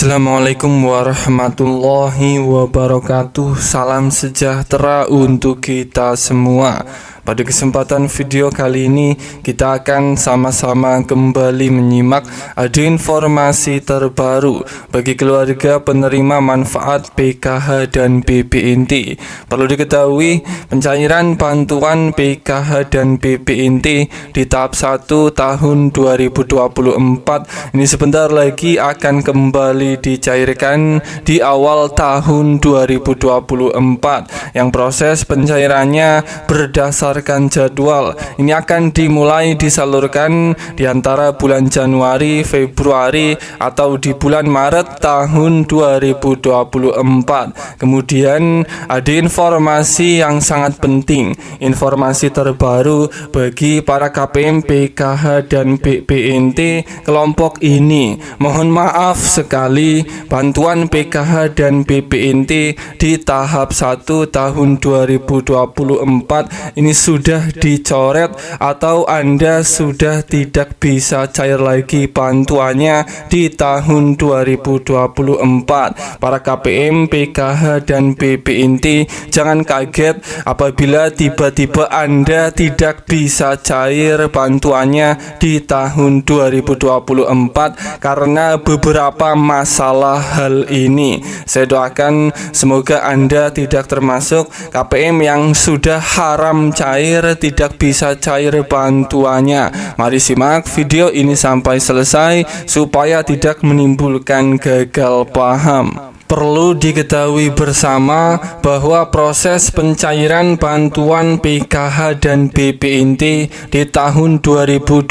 Assalamualaikum warahmatullahi wabarakatuh. Salam sejahtera untuk kita semua. Pada kesempatan video kali ini kita akan sama-sama kembali menyimak ada informasi terbaru bagi keluarga penerima manfaat PKH dan BPNT. Perlu diketahui, pencairan bantuan PKH dan BPNT di tahap 1 tahun 2024 ini sebentar lagi akan kembali dicairkan di awal tahun 2024, yang proses pencairannya berdasarkan jadwal. Ini akan dimulai disalurkan di antara bulan Januari, Februari atau di bulan Maret tahun 2024. Kemudian ada informasi yang sangat penting, informasi terbaru bagi para KPM PKH dan BPNT kelompok ini. Mohon maaf sekali, bantuan PKH dan BPNT di tahap 1 tahun 2024 ini sudah dicoret atau Anda sudah tidak bisa cair lagi bantuannya di tahun 2024. Para KPM, PKH dan BPNT jangan kaget apabila tiba-tiba Anda tidak bisa cair bantuannya di tahun 2024 karena beberapa masalah hal ini. Saya doakan semoga Anda tidak termasuk KPM yang sudah haram cair, tidak bisa cair bantuannya. Mari simak video ini sampai selesai supaya tidak menimbulkan gagal paham. Perlu diketahui bersama bahwa proses pencairan bantuan PKH dan BPNT di tahun 2024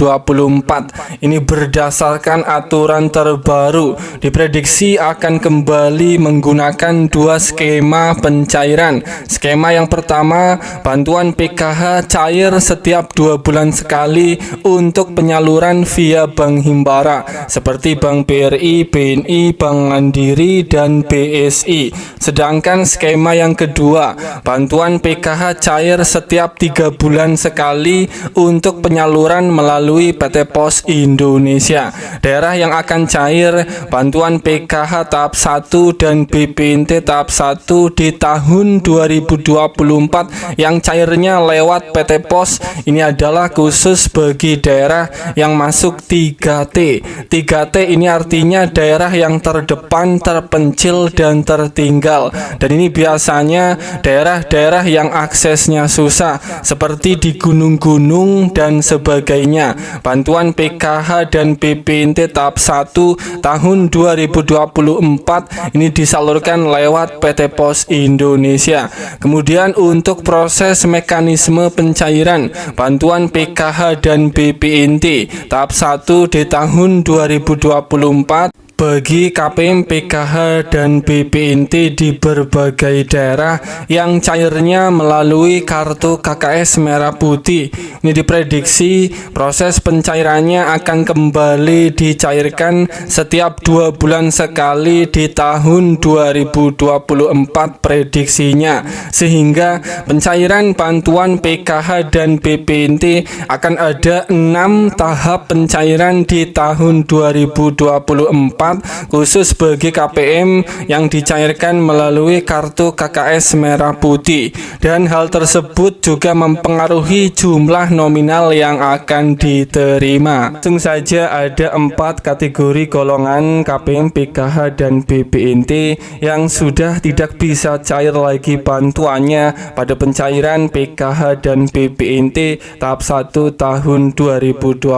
ini berdasarkan aturan terbaru, diprediksi akan kembali menggunakan dua skema pencairan. Skema yang pertama, bantuan PKH cair setiap 2 bulan sekali untuk penyaluran via Bank Himbara seperti Bank BRI, BNI, Bank Mandiri, dan BSI. Sedangkan skema yang kedua, bantuan PKH cair setiap 3 bulan sekali untuk penyaluran melalui PT Pos Indonesia. Daerah yang akan cair bantuan PKH tahap 1 dan BPNT tahap 1 di tahun 2024 yang cairnya lewat PT Pos ini adalah khusus bagi daerah yang masuk 3T. 3T ini artinya daerah yang terdepan, terpencil, dan tertinggal. Dan ini biasanya daerah-daerah yang aksesnya susah seperti di gunung-gunung dan sebagainya. Bantuan PKH dan BPNT tahap 1 tahun 2024 ini disalurkan lewat PT Pos Indonesia. Kemudian untuk proses mekanisme pencairan bantuan PKH dan BPNT tahap 1 di tahun 2024 bagi KPM, PKH, dan BPNT di berbagai daerah yang cairnya melalui kartu KKS Merah Putih. Ini diprediksi proses pencairannya akan kembali dicairkan setiap 2 bulan sekali di tahun 2024 prediksinya. Sehingga pencairan bantuan PKH dan BPNT akan ada 6 tahap pencairan di tahun 2024 khusus bagi KPM yang dicairkan melalui kartu KKS Merah Putih, dan hal tersebut juga mempengaruhi jumlah nominal yang akan diterima. Langsung saja ada 4 kategori golongan KPM, PKH, dan BPNT yang sudah tidak bisa cair lagi bantuannya pada pencairan PKH dan BPNT tahap 1 tahun 2024.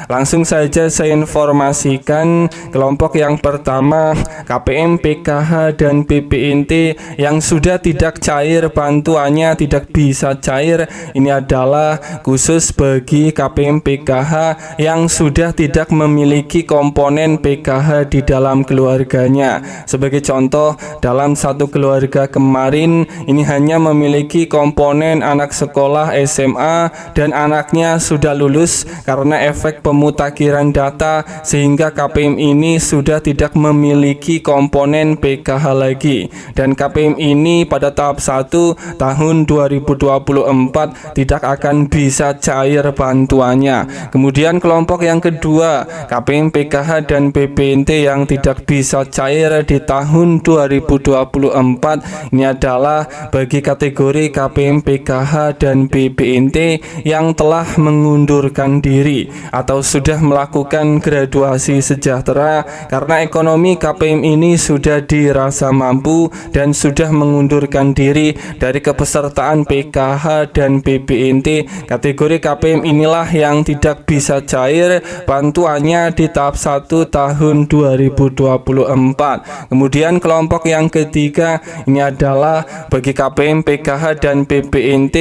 Langsung saja saya informasikan kelompok yang pertama, KPM, PKH, dan BPNT yang sudah tidak cair bantuannya, tidak bisa cair. Ini adalah khusus bagi KPM PKH yang sudah tidak memiliki komponen PKH di dalam keluarganya. Sebagai contoh, dalam satu keluarga kemarin ini hanya memiliki komponen anak sekolah SMA dan anaknya sudah lulus karena efek pemutakhiran data, sehingga KPM KPM ini sudah tidak memiliki komponen PKH lagi, dan KPM ini pada tahap 1 tahun 2024 tidak akan bisa cair bantuannya. Kemudian kelompok yang kedua, KPM PKH dan BPNT yang tidak bisa cair di tahun 2024, ini adalah bagi kategori KPM PKH dan BPNT yang telah mengundurkan diri atau sudah melakukan graduasi sejahtera karena ekonomi KPM ini sudah dirasa mampu dan sudah mengundurkan diri dari kepesertaan PKH dan BPNT. Kategori KPM inilah yang tidak bisa cair bantuannya di tahap 1 tahun 2024. Kemudian kelompok yang ketiga, ini adalah bagi KPM PKH dan BPNT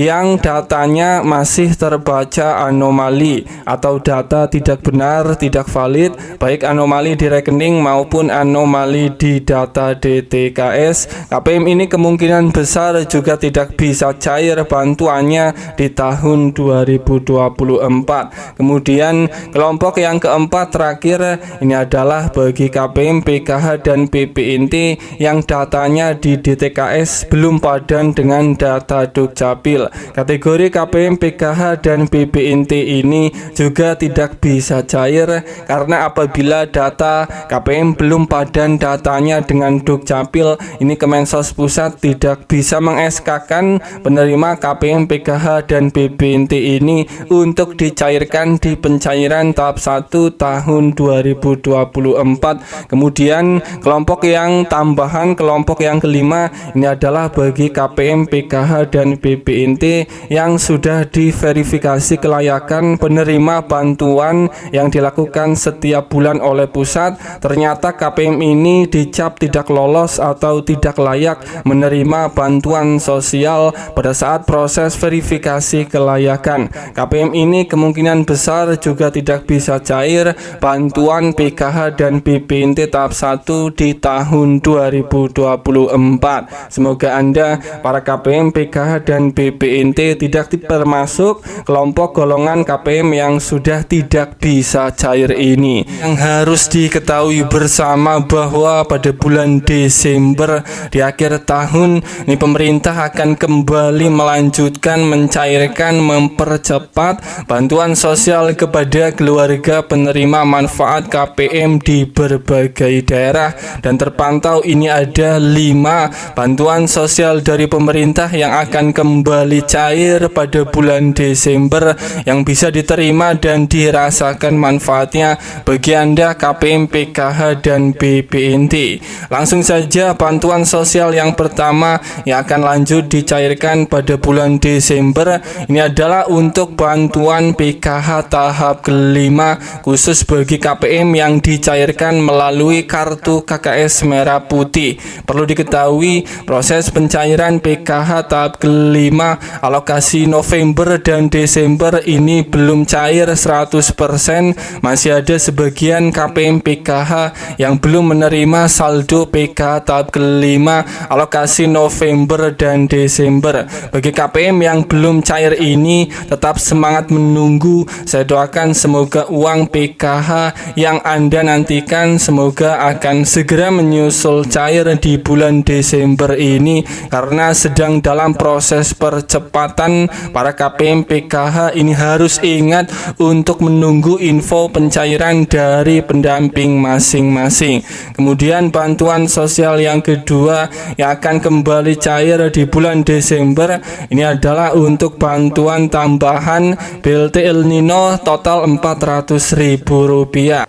yang datanya masih terbaca anomali atau data tidak benar, tidak valid, baik anomali di rekening maupun anomali di data DTKS. KPM ini kemungkinan besar juga tidak bisa cair bantuannya di tahun 2024. Kemudian kelompok yang keempat terakhir, ini adalah bagi KPM PKH dan BPNT yang datanya di DTKS belum padan dengan data Dukcapil. Kategori KPM PKH dan BPNT ini juga tidak bisa cair karena apabila data KPM belum padan datanya dengan Dukcapil, ini Kemensos Pusat tidak bisa meng-SK-kan penerima KPM PKH dan BPNT ini untuk dicairkan di pencairan tahap 1 tahun 2024. Kemudian kelompok yang tambahan, kelompok yang kelima, ini adalah bagi KPM PKH dan BPNT yang sudah diverifikasi kelayakan penerima bantuan yang dilakukan setiap bulan oleh pusat. Ternyata KPM ini dicap tidak lolos atau tidak layak menerima bantuan sosial pada saat proses verifikasi kelayakan. KPM ini kemungkinan besar juga tidak bisa cair bantuan PKH dan BPNT tahap 1 di tahun 2024. Semoga Anda, para KPM PKH dan BPNT, tidak termasuk kelompok golongan KPM yang sudah tidak bisa cair ini. Yang harus diketahui bersama bahwa pada bulan Desember di akhir tahun ini pemerintah akan kembali melanjutkan mencairkan, mempercepat bantuan sosial kepada keluarga penerima manfaat KPM di berbagai daerah, dan terpantau ini ada 5 bantuan sosial dari pemerintah yang akan kembali cair pada bulan Desember yang bisa diterima dan dirasakan manfaatnya bagi Anda KPM PKH dan BPNT. Langsung saja bantuan sosial yang pertama yang akan lanjut dicairkan pada bulan Desember ini adalah untuk bantuan PKH tahap kelima khusus bagi KPM yang dicairkan melalui kartu KKS Merah Putih. Perlu diketahui proses pencairan PKH tahap kelima alokasi November dan Desember ini belum cair 100%, masih ada sebagian KPM PKH yang belum menerima saldo PKH tahap kelima alokasi November dan Desember. Bagi KPM yang belum cair ini tetap semangat menunggu. Saya doakan semoga uang PKH yang Anda nantikan semoga akan segera menyusul cair di bulan Desember ini karena sedang dalam proses percepatan. Para KPM PKH ini harus ingat untuk menunggu info pencairan dari pendamping masing-masing. Kemudian bantuan sosial yang kedua yang akan kembali cair di bulan Desember ini adalah untuk bantuan tambahan BLT El Nino total Rp400.000.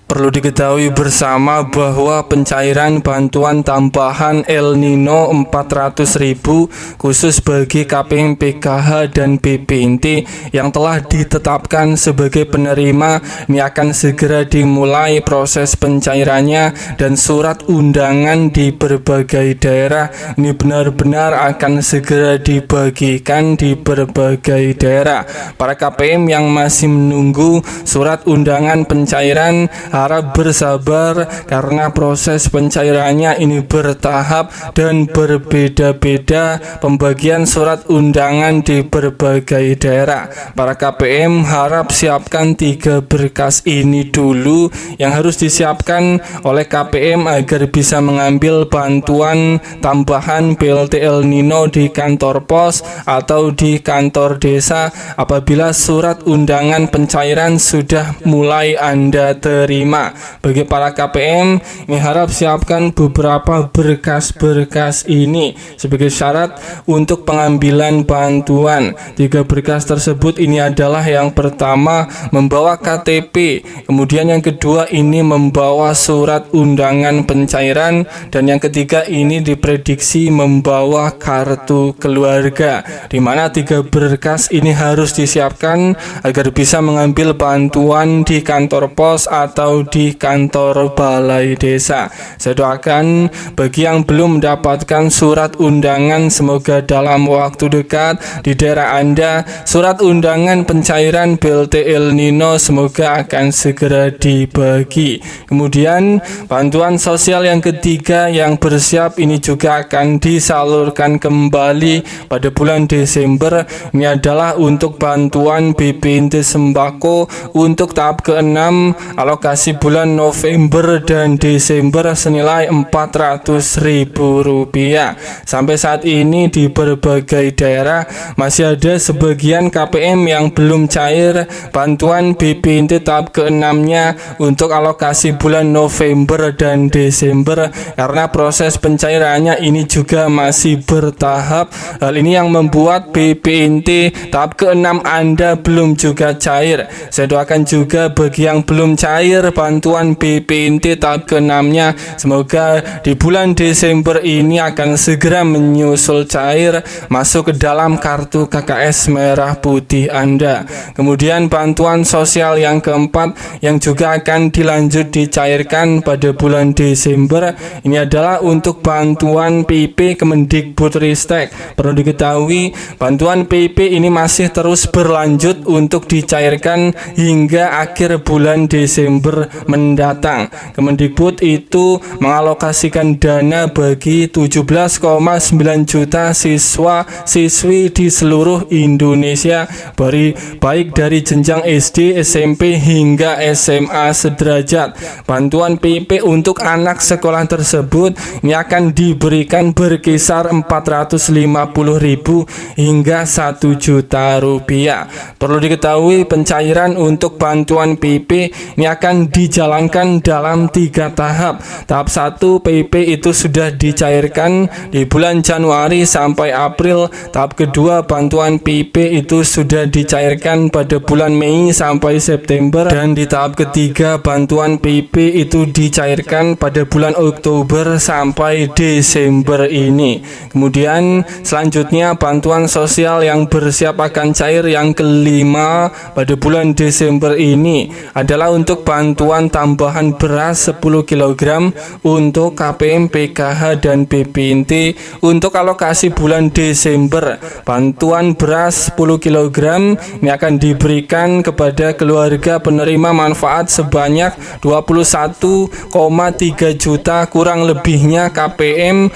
Perlu diketahui bersama bahwa pencairan bantuan tambahan El Nino Rp400.000 khusus bagi KPM PKH dan BPNT yang telah ditetapkan sebagai penerima ini akan segera dimulai proses pencairannya, dan surat undangan di berbagai daerah ini benar-benar akan segera dibagikan di berbagai daerah. Para KPM yang masih menunggu surat undangan pencairan harap bersabar karena proses pencairannya ini bertahap dan berbeda-beda pembagian surat undangan di berbagai daerah. Para KPM harap siapkan 3 berkas ini dulu yang harus disiapkan oleh KPM agar bisa mengambil bantuan tambahan BLT El Nino di kantor pos atau di kantor desa apabila surat undangan pencairan sudah mulai Anda terima. Bagi para KPM, ini harap siapkan beberapa berkas-berkas ini sebagai syarat untuk pengambilan bantuan. 3 berkas tersebut ini adalah yang pertama membawa KTP, kemudian yang kedua ini membawa surat undangan pencairan, dan yang ketiga ini diprediksi membawa kartu keluarga, di mana 3 berkas ini harus disiapkan agar bisa mengambil bantuan di kantor pos atau di kantor balai desa. Saya doakan bagi yang belum mendapatkan surat undangan, semoga dalam waktu dekat di daerah Anda surat undangan pencairan BLT El Nino semoga akan segera dibagi. Kemudian bantuan sosial yang ketiga yang bersiap ini juga akan disalurkan kembali pada bulan Desember. Ini adalah untuk bantuan BPNT sembako untuk tahap ke-6 alokasi bulan November dan Desember senilai Rp400.000. Sampai saat ini di berbagai daerah masih ada sebagian KPM yang belum cair bantuan BPNT tahap ke-6-nya untuk alokasi bulan November dan Desember karena proses pencairannya ini juga masih bertahap. Hal ini yang membuat BPNT tahap ke-6 Anda belum juga cair. Saya doakan juga bagi yang belum cair bantuan BPNT tahap ke-6-nya, semoga di bulan Desember ini akan segera menyusul cair masuk ke dalam kartu KKS merah putih Anda. Kemudian bantuan sosial yang keempat yang juga akan dilanjut dicairkan pada bulan Desember ini adalah untuk bantuan PP Kemendikbudristek. Perlu diketahui bantuan PP ini masih terus berlanjut untuk dicairkan hingga akhir bulan Desember mendatang. Kemendikbud itu mengalokasikan dana bagi 17,9 juta siswa siswi di seluruh Indonesia, baik dari jenjang SD, SMP hingga SMA sederajat. Bantuan PP untuk anak sekolah tersebut ini akan diberikan berkisar 450.000 hingga 1 juta rupiah. Perlu diketahui pencairan untuk bantuan PP ini akan dijalankan dalam 3 tahap. Tahap 1 PP itu sudah dicairkan di bulan Januari sampai April. Tahap kedua bantuan PP itu sudah dicairkan pada bulan Mei sampai September, dan di tahap ketiga bantuan PP itu dicairkan pada bulan Oktober sampai Desember ini. Kemudian selanjutnya bantuan sosial yang bersiap akan cair yang kelima pada bulan Desember ini adalah untuk bantuan tambahan beras 10 kg untuk KPM, PKH dan BPNT untuk alokasi bulan Desember. Bantuan beras 10 kg ini akan diberikan kepada keluarga penerima manfaat sebanyak 21,3 juta, kurang lebihnya KPM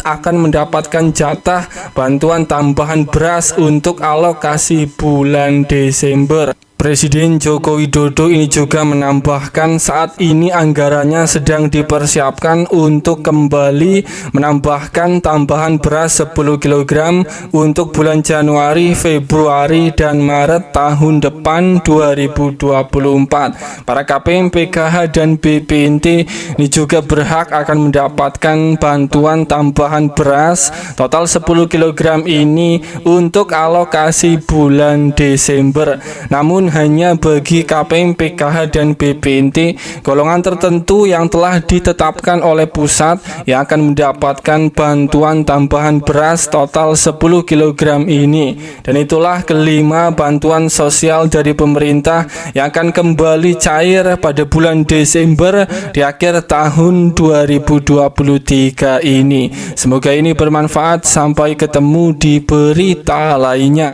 akan mendapatkan jatah bantuan tambahan beras untuk alokasi bulan Desember. Presiden Joko Widodo ini juga menambahkan saat ini anggarannya sedang dipersiapkan untuk kembali menambahkan tambahan beras 10 kg untuk bulan Januari, Februari, dan Maret tahun depan 2024. Para KPM, PKH, dan BPNT ini juga berhak akan mendapatkan bantuan tambahan beras total 10 kg ini untuk alokasi bulan Desember. Namun hanya bagi KPM, PKH, dan BPNT golongan tertentu yang telah ditetapkan oleh pusat yang akan mendapatkan bantuan tambahan beras total 10 kg ini. Dan itulah kelima bantuan sosial dari pemerintah yang akan kembali cair pada bulan Desember di akhir tahun 2023 ini. Semoga ini bermanfaat. Sampai ketemu di berita lainnya.